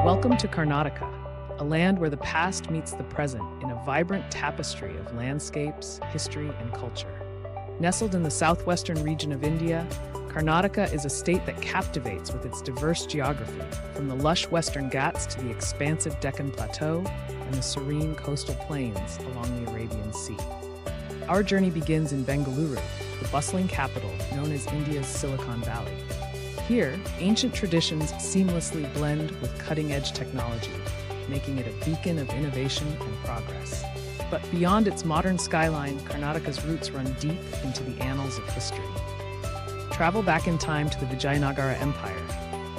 Welcome to Karnataka, a land where the past meets the present in a vibrant tapestry of landscapes, history, and culture. Nestled in the southwestern region of India, Karnataka is a state that captivates with its diverse geography, from the lush Western Ghats to the expansive Deccan Plateau and the serene coastal plains along the Arabian Sea. Our journey begins in Bengaluru, the bustling capital known as India's Silicon Valley. Here, ancient traditions seamlessly blend with cutting-edge technology, making it a beacon of innovation and progress. But beyond its modern skyline, Karnataka's roots run deep into the annals of history. Travel back in time to the Vijayanagara Empire,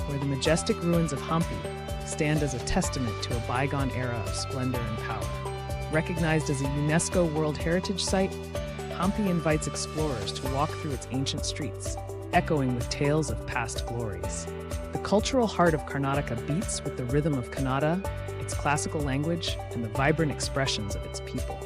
where the majestic ruins of Hampi stand as a testament to a bygone era of splendor and power. Recognized as a UNESCO World Heritage Site, Hampi invites explorers to walk through its ancient streets, echoing with tales of past glories. The cultural heart of Karnataka beats with the rhythm of Kannada, its classical language, and the vibrant expressions of its people.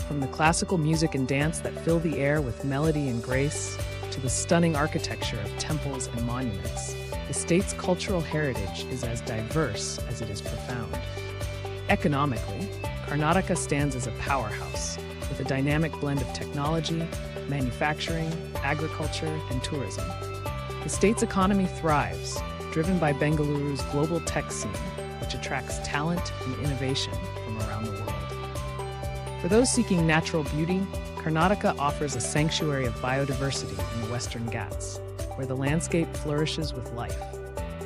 From the classical music and dance that fill the air with melody and grace, to the stunning architecture of temples and monuments, the state's cultural heritage is as diverse as it is profound. Economically, Karnataka stands as a powerhouse, with a dynamic blend of technology, manufacturing, agriculture, and tourism. The state's economy thrives, driven by Bengaluru's global tech scene, which attracts talent and innovation from around the world. For those seeking natural beauty, Karnataka offers a sanctuary of biodiversity in the Western Ghats, where the landscape flourishes with life.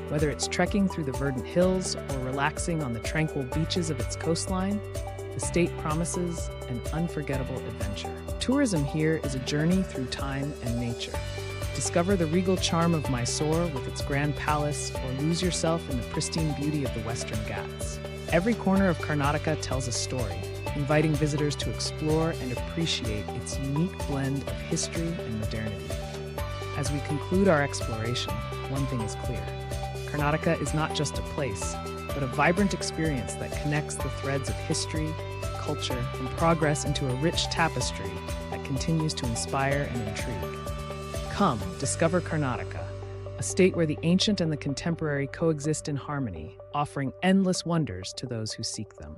Whether it's trekking through the verdant hills or relaxing on the tranquil beaches of its coastline, the state promises an unforgettable adventure. Tourism here is a journey through time and nature. Discover the regal charm of Mysore with its grand palace, or lose yourself in the pristine beauty of the Western Ghats. Every corner of Karnataka tells a story, inviting visitors to explore and appreciate its unique blend of history and modernity. As we conclude our exploration, one thing is clear. Karnataka is not just a place, but a vibrant experience that connects the threads of history, culture, and progress into a rich tapestry that continues to inspire and intrigue. Come, discover Karnataka, a state where the ancient and the contemporary coexist in harmony, offering endless wonders to those who seek them.